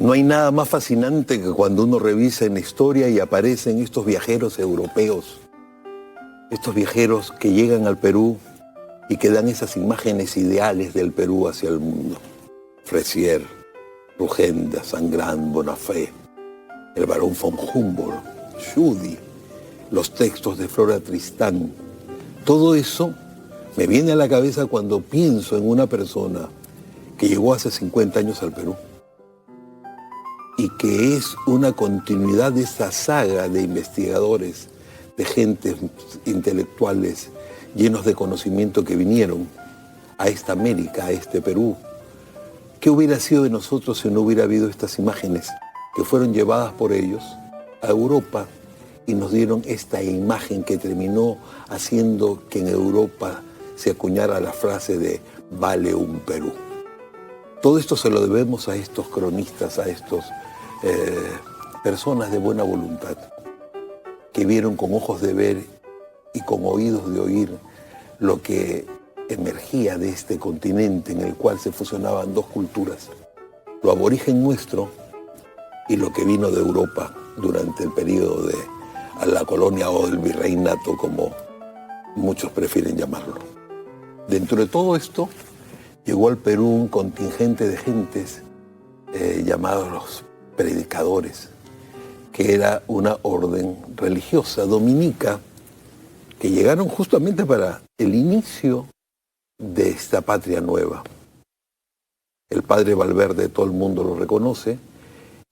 No hay nada más fascinante que cuando uno revisa en la historia y aparecen estos viajeros europeos, estos viajeros que llegan al Perú y que dan esas imágenes ideales del Perú hacia el mundo. Fresier, Rugenda, Sangrán, Bonafé, el barón von Humboldt, Schudy, los textos de Flora Tristán. Todo eso me viene a la cabeza cuando pienso en una persona que llegó hace 50 años al Perú y que es una continuidad de esa saga de investigadores, de gentes intelectuales llenos de conocimiento que vinieron a esta América, a este Perú. ¿Qué hubiera sido de nosotros si no hubiera habido estas imágenes que fueron llevadas por ellos a Europa y nos dieron esta imagen que terminó haciendo que en Europa se acuñara la frase de vale un Perú? Todo esto se lo debemos a estos cronistas, a estos personas de buena voluntad que vieron con ojos de ver y con oídos de oír lo que emergía de este continente en el cual se fusionaban dos culturas, lo aborigen nuestro y lo que vino de Europa durante el periodo de la colonia o del virreinato, como muchos prefieren llamarlo. Dentro de todo esto, llegó al Perú un contingente de gentes llamados los predicadores, que era una orden religiosa dominica, que llegaron justamente para el inicio de esta patria nueva. El padre Valverde, todo el mundo lo reconoce,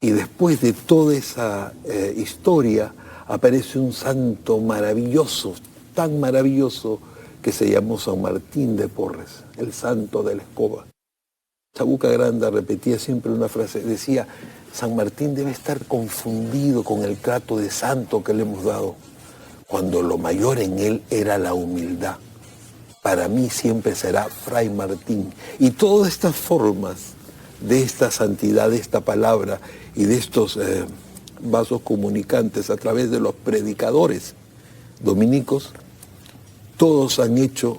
y después de toda esa historia aparece un santo maravilloso, tan maravilloso, que se llamó San Martín de Porres, el santo de la escoba. Chabuca Granda repetía siempre una frase, decía: San Martín debe estar confundido con el trato de santo que le hemos dado, cuando lo mayor en él era la humildad. Para mí siempre será Fray Martín. Y todas estas formas de esta santidad, de esta palabra y de estos vasos comunicantes a través de los predicadores dominicos, todos han hecho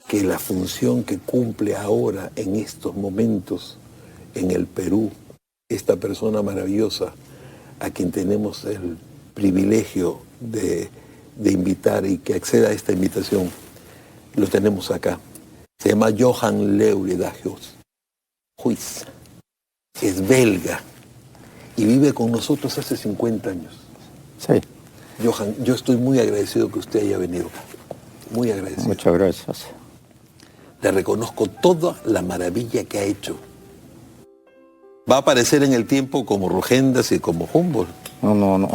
que la función que cumple ahora en estos momentos en el Perú, esta persona maravillosa a quien tenemos el privilegio de invitar y que acceda a esta invitación, lo tenemos acá. Se llama Johan Leuridagius Huys, es belga y vive con nosotros hace 50 años. Sí. Johan, yo estoy muy agradecido que usted haya venido. Muy agradecido. Muchas gracias. Le reconozco toda la maravilla que ha hecho. Va a aparecer en el tiempo como Rugendas y como Humboldt. No.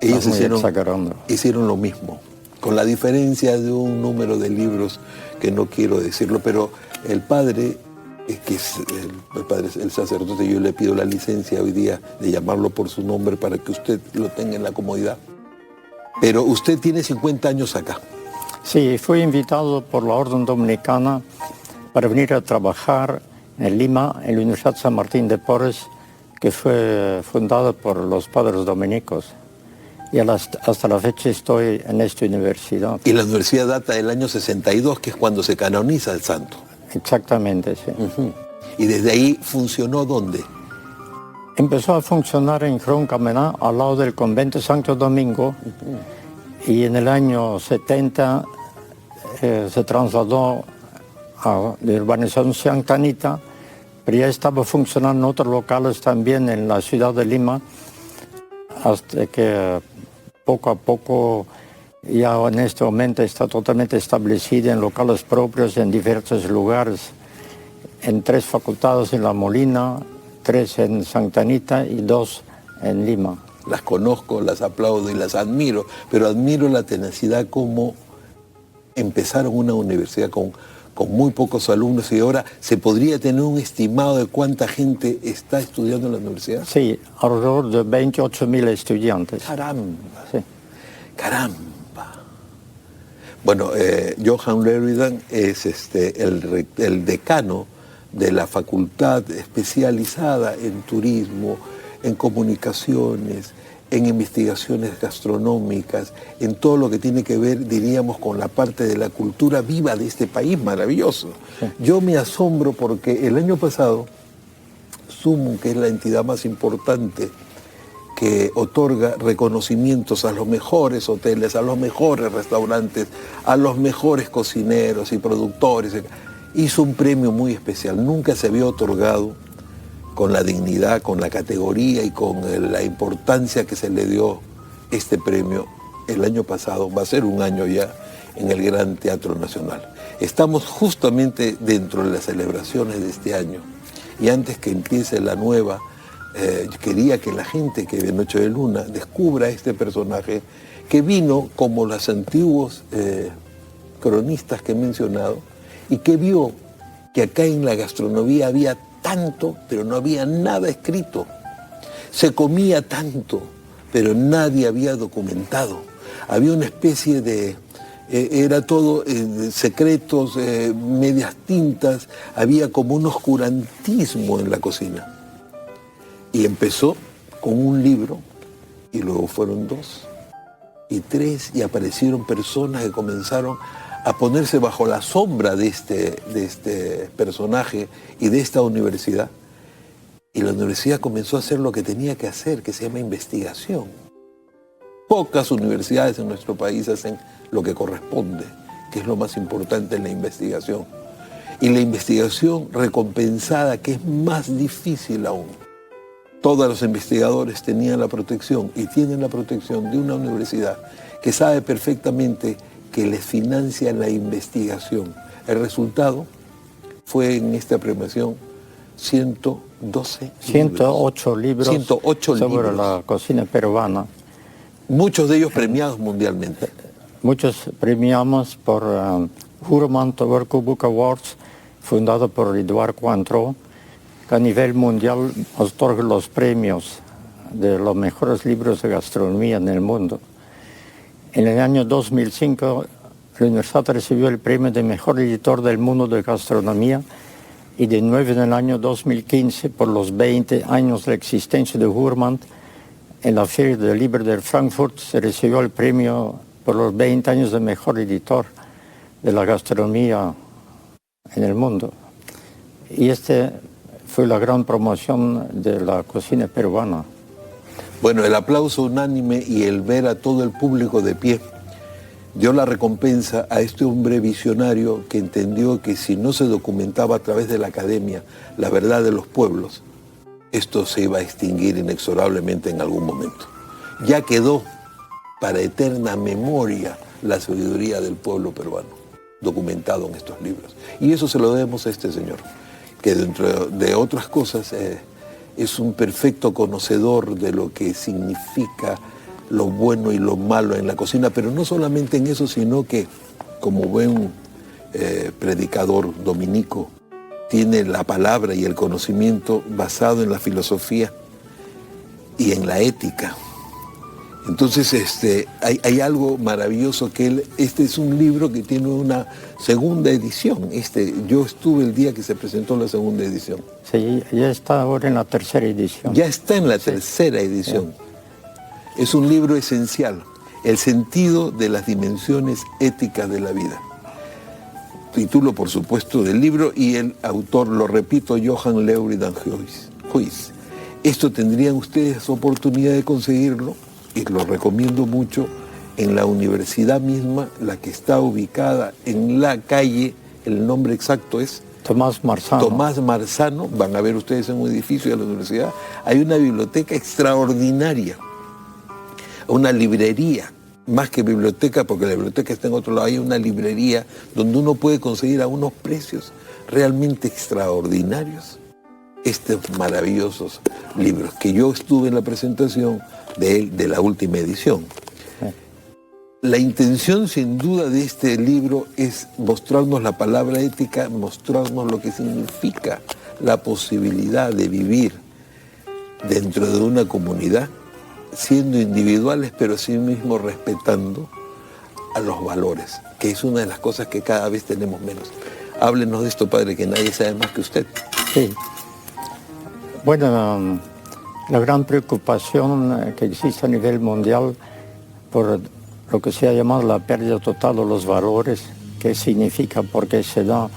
Ellos hicieron lo mismo, con la diferencia de un número de libros que no quiero decirlo, pero el padre, que es el sacerdote, yo le pido la licencia hoy día de llamarlo por su nombre para que usted lo tenga en la comodidad. Pero usted tiene 50 años acá. Sí, fui invitado por la Orden Dominicana para venir a trabajar en Lima, en la Universidad San Martín de Porres, que fue fundada por los padres dominicos. Y hasta la fecha estoy en esta universidad. Y la universidad data del año 62, que es cuando se canoniza el santo. Exactamente, sí. ¿Y desde ahí funcionó dónde? Empezó a funcionar en Croncamená, al lado del convento Santo Domingo, y en el año 70 se trasladó a la urbanización Santa Anita, pero ya estaba funcionando en otros locales también en la ciudad de Lima, hasta que poco a poco ya en este momento está totalmente establecida en locales propios en diferentes lugares, en 3 facultades en La Molina, 3 en Santa Anita y 2 en Lima. Las conozco, las aplaudo y las admiro, pero admiro la tenacidad como empezaron una universidad con muy pocos alumnos y ahora se podría tener un estimado de cuánta gente está estudiando en la universidad. Sí, alrededor de 28.000 estudiantes. Caramba, sí. Caramba. Bueno, Johan Leuridan es el decano de la facultad especializada en turismo, en comunicaciones, en investigaciones gastronómicas, en todo lo que tiene que ver, diríamos, con la parte de la cultura viva de este país maravilloso. Sí. Yo me asombro porque el año pasado Sumun, que es la entidad más importante que otorga reconocimientos a los mejores hoteles, a los mejores restaurantes, a los mejores cocineros y productores. Hizo un premio muy especial, nunca se había otorgado con la dignidad, con la categoría y con la importancia que se le dio este premio el año pasado, va a ser un año ya, en el Gran Teatro Nacional. Estamos justamente dentro de las celebraciones de este año y antes que empiece la nueva, quería que la gente que ve Noche de Luna descubra este personaje que vino como los antiguos cronistas que he mencionado y que vio que acá en la gastronomía había tanto, pero no había nada escrito. Se comía tanto, pero nadie había documentado. Había una especie de... era todo secretos, medias tintas, había como un oscurantismo en la cocina. Y empezó con un libro, y luego fueron 2 y 3, y aparecieron personas que comenzaron a ponerse bajo la sombra de este personaje y de esta universidad. Y la universidad comenzó a hacer lo que tenía que hacer, que se llama investigación. Pocas universidades en nuestro país hacen lo que corresponde, que es lo más importante en la investigación. Y la investigación recompensada, que es más difícil aún. Todos los investigadores tenían la protección y tienen la protección de una universidad que sabe perfectamente que les financia la investigación. El resultado fue en esta premiación 108 libros sobre la cocina peruana. Muchos de ellos premiados mundialmente. Muchos premiamos por Hurman Tobacco Book Awards, fundado por Eduard Cointreau, que a nivel mundial otorga los premios de los mejores libros de gastronomía en el mundo. En el año 2005, la universidad recibió el premio de mejor editor del mundo de gastronomía y de nuevo en el año 2015, por los 20 años de la existencia de Hurman, en la Feria del Libro de Frankfurt se recibió el premio por los 20 años de mejor editor de la gastronomía en el mundo. Y fue la gran promoción de la cocina peruana. Bueno, el aplauso unánime y el ver a todo el público de pie dio la recompensa a este hombre visionario que entendió que si no se documentaba a través de la academia la verdad de los pueblos, esto se iba a extinguir inexorablemente en algún momento. Ya quedó para eterna memoria la sabiduría del pueblo peruano, documentado en estos libros. Y eso se lo debemos a este señor, que dentro de otras cosas es un perfecto conocedor de lo que significa lo bueno y lo malo en la cocina, pero no solamente en eso, sino que como buen predicador dominico, tiene la palabra y el conocimiento basado en la filosofía y en la ética. Entonces hay algo maravilloso que este es un libro que tiene una segunda edición. Yo estuve el día que se presentó la segunda edición. Sí, ya está ahora en la tercera edición. Ya está en la tercera edición. Sí. Es un libro esencial, el sentido de las dimensiones éticas de la vida. Título, por supuesto, del libro, y el autor, lo repito, Johann Leuridan Huys. Esto tendrían ustedes oportunidad de conseguirlo, y lo recomiendo mucho, en la universidad misma, la que está ubicada en la calle, el nombre exacto es Tomás Marzano. Tomás Marzano, van a ver ustedes en un edificio de la universidad, hay una biblioteca extraordinaria, una librería, más que biblioteca, porque la biblioteca está en otro lado, hay una librería donde uno puede conseguir a unos precios realmente extraordinarios estos maravillosos libros, que yo estuve en la presentación de la última edición. La intención sin duda de este libro es mostrarnos la palabra ética, mostrarnos lo que significa la posibilidad de vivir dentro de una comunidad, siendo individuales, pero sí mismo respetando a los valores, que es una de las cosas que cada vez tenemos menos. Háblenos de esto, padre, que nadie sabe más que usted. Sí. Bueno, la gran preocupación que existe a nivel mundial por lo que se ha llamado la pérdida total de los valores, qué significa, por qué se da.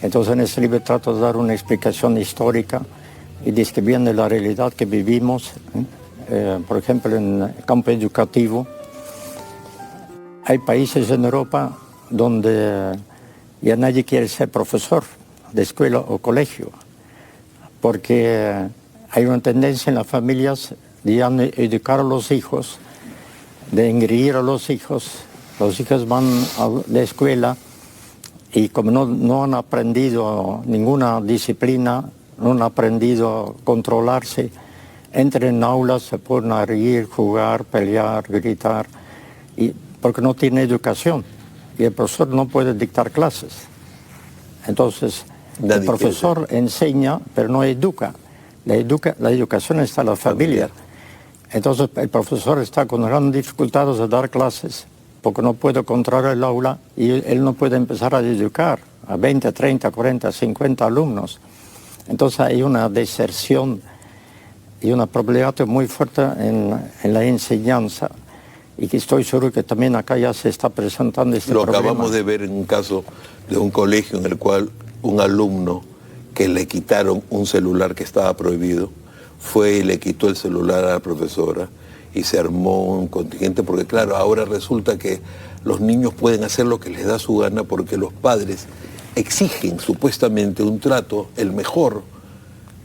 Entonces en este libro trato de dar una explicación histórica y describían la realidad que vivimos. Por ejemplo, en el campo educativo, hay países en Europa donde ya nadie quiere ser profesor de escuela o colegio, porque hay una tendencia en las familias de ya no educar a los hijos, de engreír a los hijos van a la escuela y como no han aprendido ninguna disciplina, no han aprendido a controlarse, entran en aulas, se ponen a reír, jugar, pelear, gritar, porque no tienen educación y el profesor no puede dictar clases. Entonces, el profesor enseña, pero no educa. La educación está en la familia. Entonces, el profesor está con grandes dificultades de dar clases porque no puede controlar el aula y él no puede empezar a educar a 20, 30, 40, 50 alumnos. Entonces, hay una deserción y una problemática muy fuerte en la enseñanza y que estoy seguro que también acá ya se está presentando este problema. Lo acabamos de ver en un caso de un colegio en el cual un alumno que le quitaron un celular que estaba prohibido, fue y le quitó el celular a la profesora y se armó un contingente, porque claro, ahora resulta que los niños pueden hacer lo que les da su gana porque los padres exigen supuestamente un trato, el mejor,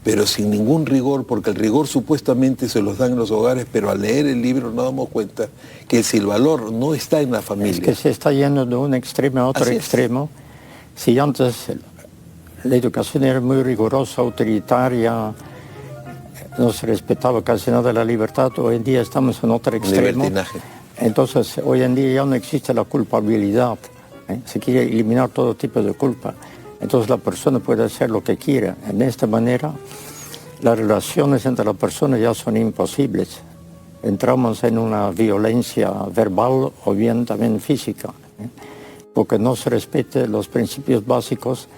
pero sin ningún rigor, porque el rigor supuestamente se los dan en los hogares, pero al leer el libro nos damos cuenta que si el valor no está en la familia. Es que se está yendo de un extremo a otro extremo. Si antes la educación era muy rigurosa, autoritaria, no se respetaba casi nada la libertad, hoy en día estamos en otro extremo. Libertinaje. Entonces, hoy en día ya no existe la culpabilidad, se quiere eliminar todo tipo de culpa. Entonces la persona puede hacer lo que quiera. En esta manera, las relaciones entre las personas ya son imposibles. Entramos en una violencia verbal o bien también física, porque no se respeten los principios básicos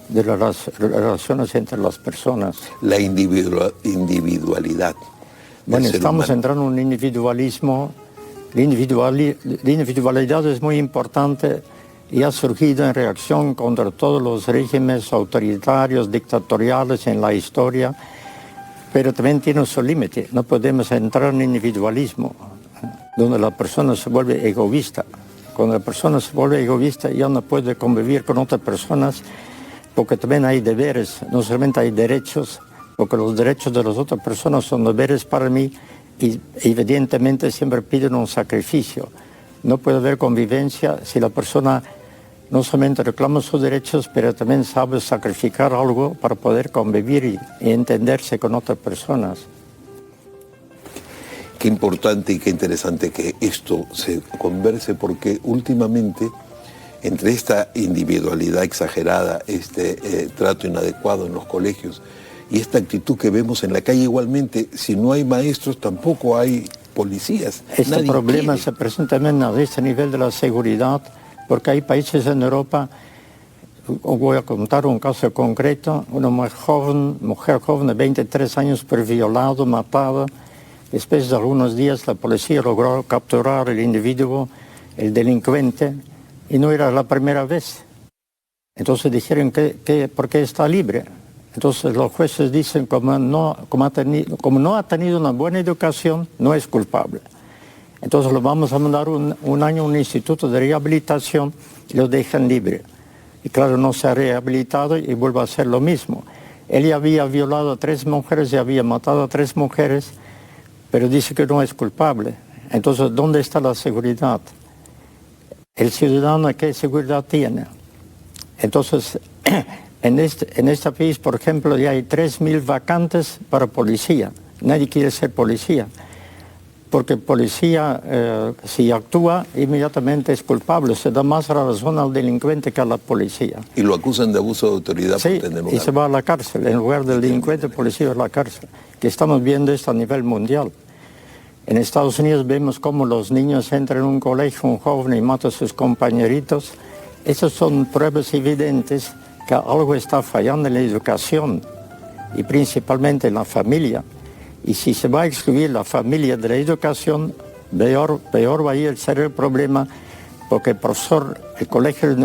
de las relaciones entre las personas. La individualidad. Bueno, estamos entrando en un individualismo. La individualidad es muy importante y ha surgido en reacción contra todos los regímenes autoritarios, dictatoriales en la historia, pero también tiene su límite. No podemos entrar en individualismo, donde la persona se vuelve egoísta. Cuando la persona se vuelve egoísta ya no puede convivir con otras personas, porque también hay deberes, no solamente hay derechos, porque los derechos de las otras personas son deberes para mí y evidentemente siempre piden un sacrificio. No puede haber convivencia si la persona no solamente reclama sus derechos, pero también sabe sacrificar algo para poder convivir y entenderse con otras personas. Qué importante y qué interesante que esto se converse, porque últimamente, entre esta individualidad exagerada, este trato inadecuado en los colegios y esta actitud que vemos en la calle, igualmente, si no hay maestros, tampoco hay policías. Este problema se presenta también a este nivel de la seguridad, porque hay países en Europa, voy a contar un caso concreto, una mujer joven de 23 años fue violada, matada. Después de algunos días la policía logró capturar al individuo, el delincuente, y no era la primera vez. Entonces dijeron ¿por qué está libre? Entonces los jueces dicen como no ha tenido una buena educación, no es culpable. Entonces lo vamos a mandar un año a un instituto de rehabilitación y lo dejan libre. Y claro, no se ha rehabilitado y vuelve a hacer lo mismo. Él ya había violado a 3 mujeres, ya había matado a 3 mujeres, pero dice que no es culpable. Entonces, ¿dónde está la seguridad? El ciudadano, ¿qué seguridad tiene? Entonces, en este país, por ejemplo, ya hay 3.000 vacantes para policía. Nadie quiere ser policía, porque policía, si actúa, inmediatamente es culpable. Se da más razón al delincuente que a la policía. Y lo acusan de abuso de autoridad. Sí, por tener un y se va a la cárcel. En lugar del delincuente, el policía es la cárcel. Que estamos viendo esto a nivel mundial. En Estados Unidos vemos cómo los niños entran en un colegio, un joven, y mata a sus compañeritos. Esas son pruebas evidentes que algo está fallando en la educación y principalmente en la familia. Y si se va a excluir la familia de la educación, peor va a ir a ser el problema, porque el profesor, el colegio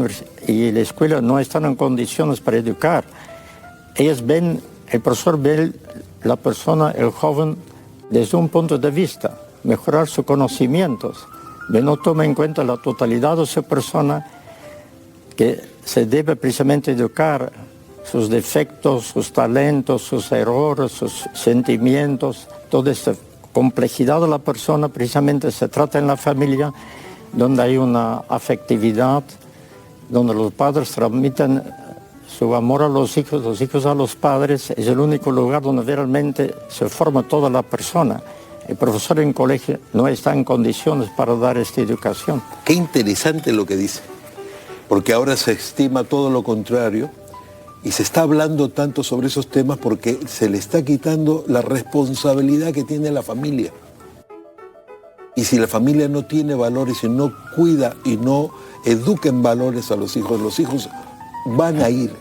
y la escuela no están en condiciones para educar. Ellos ven el profesor ve la persona, el joven, desde un punto de vista, mejorar sus conocimientos, pero no toma en cuenta la totalidad de esa persona que se debe precisamente educar sus defectos, sus talentos, sus errores, sus sentimientos, toda esta complejidad de la persona precisamente se trata en la familia, donde hay una afectividad, donde los padres transmiten su amor a los hijos a los padres. Es el único lugar donde realmente se forma toda la persona. El profesor en colegio no está en condiciones para dar esta educación. Qué interesante lo que dice, porque ahora se estima todo lo contrario y se está hablando tanto sobre esos temas porque se le está quitando la responsabilidad que tiene la familia. Y si la familia no tiene valores y no cuida y no educa en valores a los hijos van a ir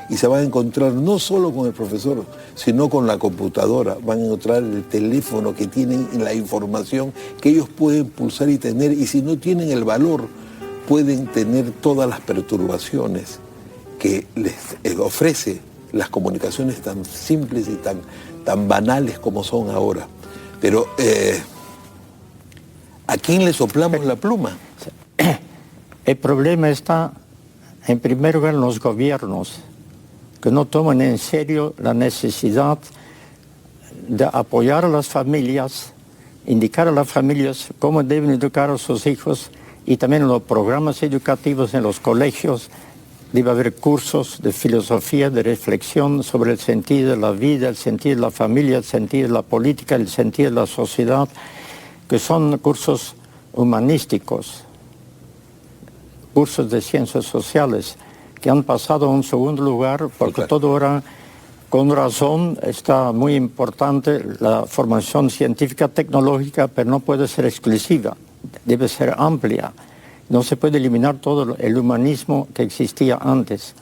y se van a encontrar no solo con el profesor, sino con la computadora, van a encontrar el teléfono que tienen, la información que ellos pueden pulsar y tener, y si no tienen el valor, pueden tener todas las perturbaciones que les ofrece las comunicaciones tan simples y tan banales como son ahora. Pero, ¿a quién le soplamos la pluma? El problema está, en primer lugar, en los gobiernos, que no toman en serio la necesidad de apoyar a las familias, indicar a las familias cómo deben educar a sus hijos, y también en los programas educativos en los colegios debe haber cursos de filosofía, de reflexión sobre el sentido de la vida, el sentido de la familia, el sentido de la política, el sentido de la sociedad, que son cursos humanísticos, cursos de ciencias sociales, que han pasado a un segundo lugar, porque todo ahora, con razón, está muy importante la formación científica tecnológica, pero no puede ser exclusiva, debe ser amplia. No se puede eliminar todo el humanismo que existía antes.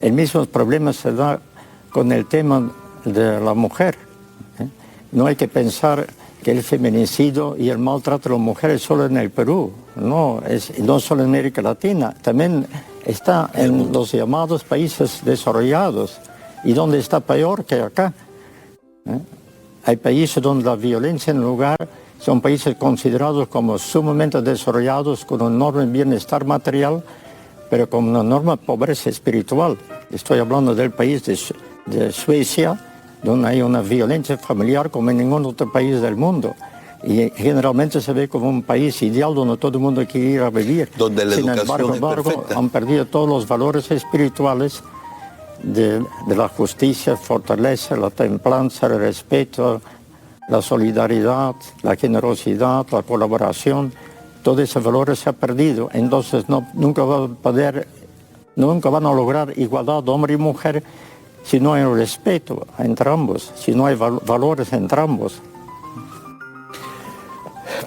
El mismo problema se da con el tema de la mujer. No hay que pensar que el feminicidio y el maltrato de las mujeres solo en el Perú, no solo en América Latina, también está en los llamados países desarrollados, y donde está peor que acá. Hay países donde la violencia en lugar son países considerados como sumamente desarrollados, con un enorme bienestar material, pero con una enorme pobreza espiritual. Estoy hablando del país de Suecia, donde hay una violencia familiar como en ningún otro país del mundo. Y generalmente se ve como un país ideal donde todo el mundo quiere ir a vivir. Donde la educación es perfecta. Han perdido todos los valores espirituales de la justicia, fortaleza, la templanza, el respeto, la solidaridad, la generosidad, la colaboración. Todos esos valores se han perdido. Entonces nunca van a lograr igualdad de hombre y mujer si no hay respeto entre ambos, si no hay valores entre ambos.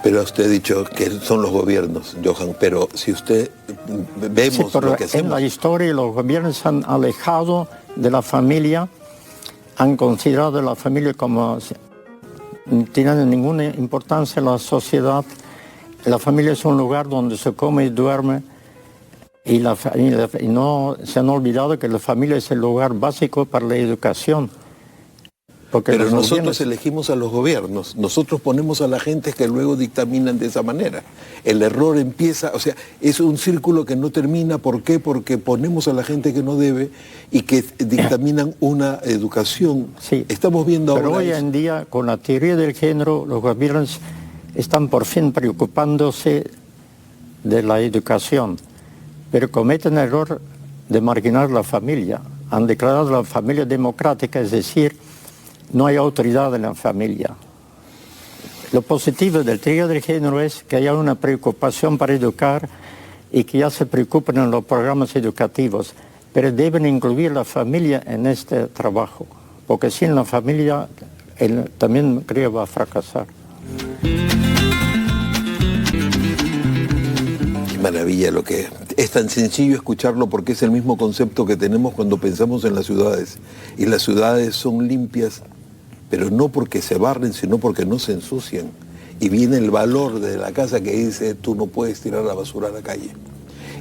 Pero usted ha dicho que son los gobiernos, Johan, pero si usted vemos lo que hacemos... En la historia los gobiernos se han alejado de la familia, han considerado a la familia como no tiene ninguna importancia en la sociedad. La familia es un lugar donde se come y duerme, y no se han olvidado que la familia es el lugar básico para la educación. Pero nosotros elegimos a los gobiernos, nosotros ponemos a la gente que luego dictaminan de esa manera. El error empieza, o sea, es un círculo que no termina. ¿Por qué? Porque ponemos a la gente que no debe y que dictaminan una educación. Sí, estamos viendo ahora. Pero hoy en día, con la teoría del género, los gobiernos están por fin preocupándose de la educación, pero cometen el error de marginar la familia. Han declarado la familia democrática, es decir, no hay autoridad en la familia. Lo positivo del teoría del género es que haya una preocupación para educar y que ya se preocupen en los programas educativos, pero deben incluir la familia en este trabajo, porque sin la familia también creo va a fracasar. Qué maravilla lo que es tan sencillo escucharlo, porque es el mismo concepto que tenemos cuando pensamos en las ciudades. Y las ciudades son limpias, pero no porque se barren, sino porque no se ensucian. Y viene el valor de la casa que dice, tú no puedes tirar la basura a la calle.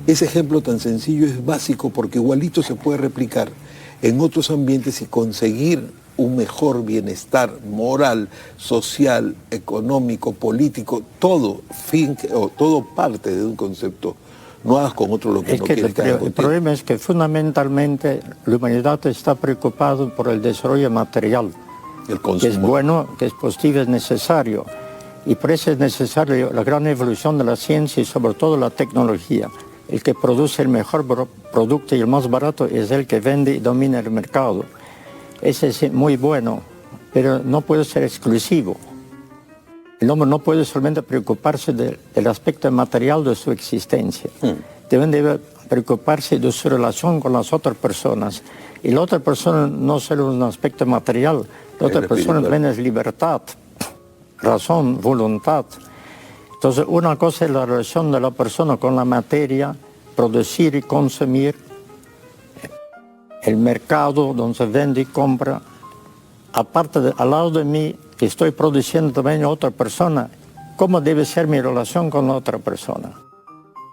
Ese ejemplo tan sencillo es básico, porque igualito se puede replicar en otros ambientes y conseguir un mejor bienestar moral, social, económico, político, todo todo parte de un concepto. No hagas con otro lo que es no que quieres que haga el contigo. problema es que fundamentalmente la humanidad está preocupada por el desarrollo material, El que es consumo. bueno, que es positivo, es necesario. Y por eso es necesario la gran evolución de la ciencia y sobre todo la tecnología. El que produce el mejor producto y el más barato es el que vende y domina el mercado. Ese es muy bueno, pero no puede ser exclusivo. El hombre no puede solamente preocuparse del aspecto material de su existencia. Debe preocuparse de su relación con las otras personas. Y la otra persona no solo un aspecto material, la otra persona plena es libertad, razón, voluntad. Entonces, una cosa es la relación de la persona con la materia, producir y consumir, el mercado donde se vende y compra. Aparte, al lado de mí, que estoy produciendo también a otra persona, ¿cómo debe ser mi relación con la otra persona?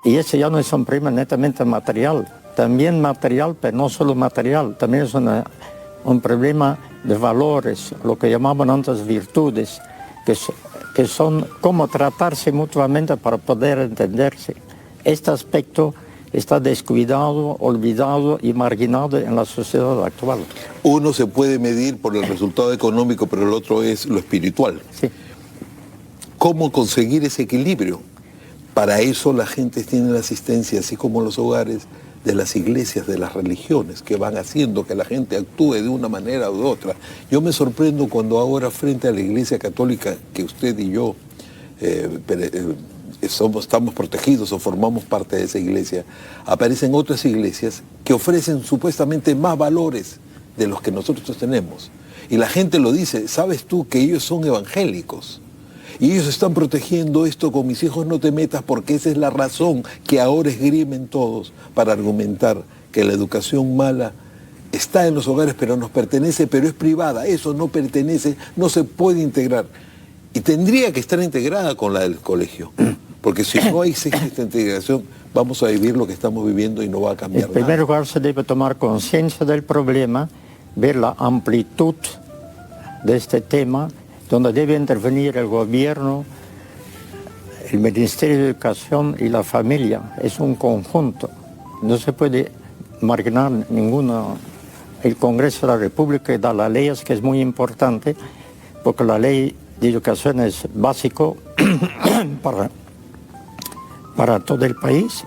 Y ese ya no es un problema netamente material, también material, pero no solo material, también es un problema de valores, lo que llamaban antes virtudes, que son cómo tratarse mutuamente para poder entenderse. Este aspecto está descuidado, olvidado y marginado en la sociedad actual. Uno se puede medir por el resultado económico, pero el otro es lo espiritual. Sí. ¿Cómo conseguir ese equilibrio? Para eso la gente tiene la asistencia, así como los hogares, de las iglesias, de las religiones, que van haciendo que la gente actúe de una manera u otra. Yo me sorprendo cuando ahora frente a la iglesia católica, que usted y yo estamos protegidos o formamos parte de esa iglesia, aparecen otras iglesias que ofrecen supuestamente más valores de los que nosotros tenemos. Y la gente lo dice, ¿sabes tú que ellos son evangélicos? Y ellos están protegiendo esto con mis hijos no te metas, porque esa es la razón que ahora esgrimen todos para argumentar que la educación mala está en los hogares pero nos pertenece, pero es privada, eso no pertenece, no se puede integrar. Y tendría que estar integrada con la del colegio, porque si no hay esta integración vamos a vivir lo que estamos viviendo y no va a cambiar nada. En primer lugar se debe tomar conciencia del problema, ver la amplitud de este tema, donde debe intervenir el gobierno, el Ministerio de Educación y la familia. Es un conjunto. No se puede marginar ninguno. El Congreso de la República da las leyes, que es muy importante, porque la ley de educación es básico para todo el país.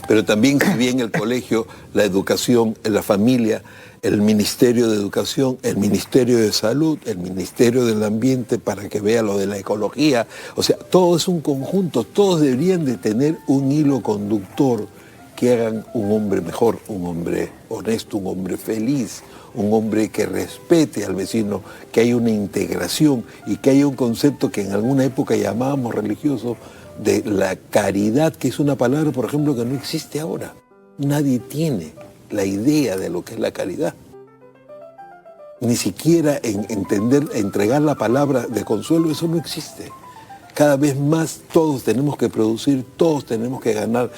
Pero también, si bien el colegio, la educación, la familia, el Ministerio de Educación, el Ministerio de Salud, el Ministerio del Ambiente, para que vea lo de la ecología, o sea, todo es un conjunto, todos deberían de tener un hilo conductor que hagan un hombre mejor, un hombre honesto, un hombre feliz, un hombre que respete al vecino, que haya una integración y que haya un concepto que en alguna época llamábamos religioso, de la caridad, que es una palabra, por ejemplo, que no existe ahora. Nadie tiene la idea de lo que es la caridad. Ni siquiera entregar la palabra de consuelo, eso no existe. Cada vez más todos tenemos que producir, todos tenemos que ganar.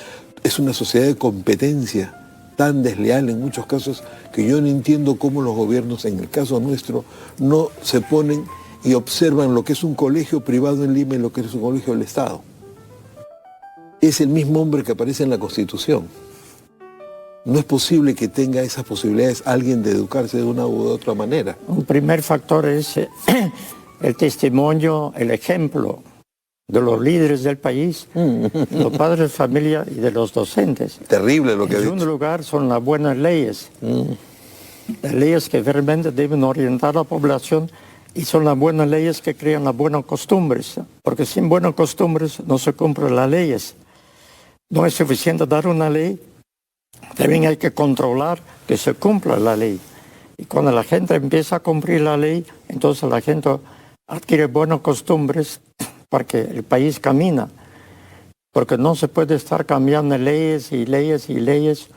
Es una sociedad de competencia tan desleal en muchos casos que yo no entiendo cómo los gobiernos, en el caso nuestro, no se ponen y observan lo que es un colegio privado en Lima y lo que es un colegio del Estado. Es el mismo hombre que aparece en la Constitución. No es posible que tenga esas posibilidades alguien de educarse de una u otra manera. Un primer factor es el testimonio, el ejemplo de los líderes del país, los padres de familia y de los docentes. Terrible lo que ha En dicho. segundo lugar son las buenas leyes. Las leyes que realmente deben orientar a la población, y son las buenas leyes que crean las buenas costumbres, porque sin buenas costumbres no se cumplen las leyes. No es suficiente dar una ley, también hay que controlar que se cumpla la ley. Y cuando la gente empieza a cumplir la ley, entonces la gente adquiere buenas costumbres para que el país camina. Porque no se puede estar cambiando leyes y leyes y leyes,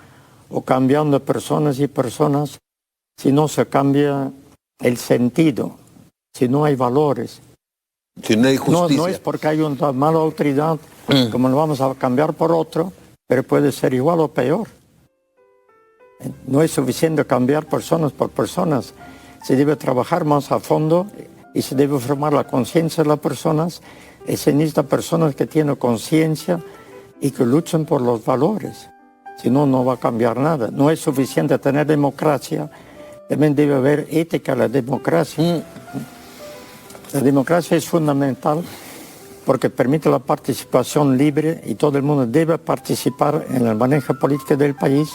o cambiando personas y personas, si no se cambia el sentido, si no hay valores. Si no hay justicia. No es porque hay una mala autoridad, como lo vamos a cambiar por otro, pero puede ser igual o peor. No es suficiente cambiar personas por personas. Se debe trabajar más a fondo y se debe formar la conciencia de las personas. Y se necesitan personas que tienen conciencia y que luchan por los valores. Si no, no va a cambiar nada. No es suficiente tener democracia. También debe haber ética en la democracia. La democracia es fundamental porque permite la participación libre y todo el mundo debe participar en el manejo político del país,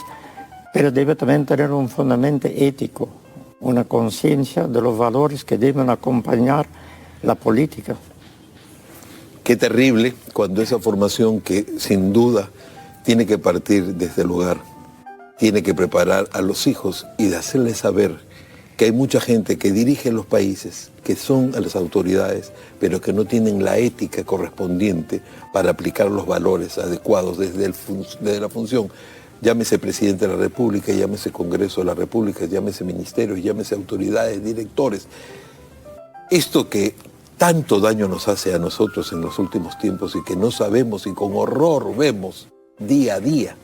pero debe también tener un fundamento ético, una conciencia de los valores que deben acompañar la política. Qué terrible cuando esa formación, que sin duda tiene que partir desde el hogar, tiene que preparar a los hijos y de hacerles saber que hay mucha gente que dirige los países, que son a las autoridades, pero que no tienen la ética correspondiente para aplicar los valores adecuados desde la función. Llámese presidente de la República, llámese Congreso de la República, llámese ministerios, llámese autoridades, directores. Esto que tanto daño nos hace a nosotros en los últimos tiempos y que no sabemos y con horror vemos día a día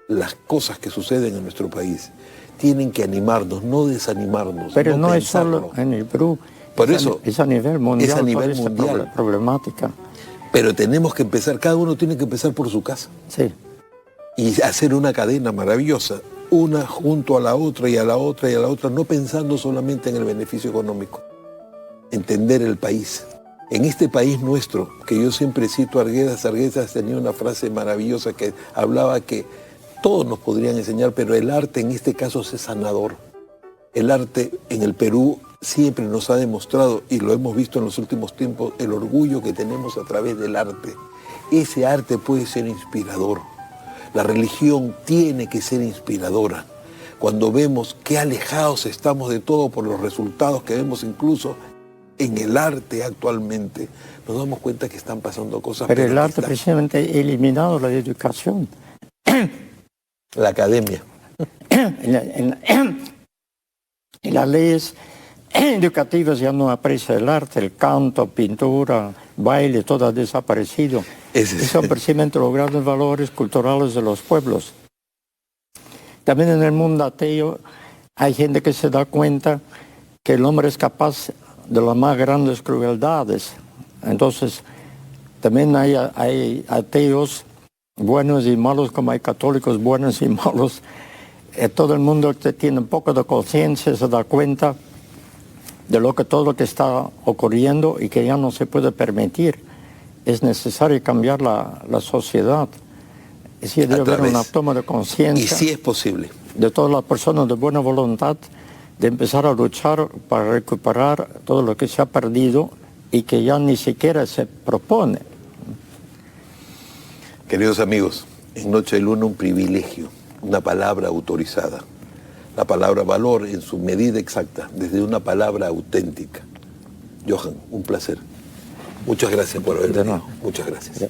las cosas que suceden en nuestro país, tienen que animarnos, no desanimarnos. Pero no es solo en el Perú, por eso, es a nivel mundial, es a nivel mundial. Problemática. Pero tenemos que empezar, cada uno tiene que empezar por su casa. Sí. Y hacer una cadena maravillosa, una junto a la otra y a la otra y a la otra, no pensando solamente en el beneficio económico. Entender el país. En este país nuestro, que yo siempre cito a Arguedas tenía una frase maravillosa que hablaba que todos nos podrían enseñar, pero el arte en este caso es sanador. El arte en el Perú siempre nos ha demostrado, y lo hemos visto en los últimos tiempos, el orgullo que tenemos a través del arte. Ese arte puede ser inspirador. La religión tiene que ser inspiradora. Cuando vemos qué alejados estamos de todo por los resultados que vemos incluso en el arte actualmente, nos damos cuenta que están pasando cosas. Pero el arte precisamente ha eliminado la educación. La academia. En las leyes educativas ya no aprecia el arte, el canto, pintura, baile, todo ha desaparecido. Son precisamente los grandes valores culturales de los pueblos. También en el mundo ateo hay gente que se da cuenta que el hombre es capaz de las más grandes crueldades. Entonces, también hay ateos buenos y malos, como hay católicos buenos y malos. Todo el mundo que tiene un poco de conciencia se da cuenta de todo lo que está ocurriendo y que ya no se puede permitir. Es necesario cambiar la sociedad. Es decir, debe haber una toma de conciencia. Y sí es posible. De todas las personas de buena voluntad, de empezar a luchar para recuperar todo lo que se ha perdido y que ya ni siquiera se propone. Queridos amigos, en Noche de Luna un privilegio, una palabra autorizada, la palabra valor en su medida exacta, desde una palabra auténtica. Johan, un placer. Muchas gracias por haber venido. Muchas gracias.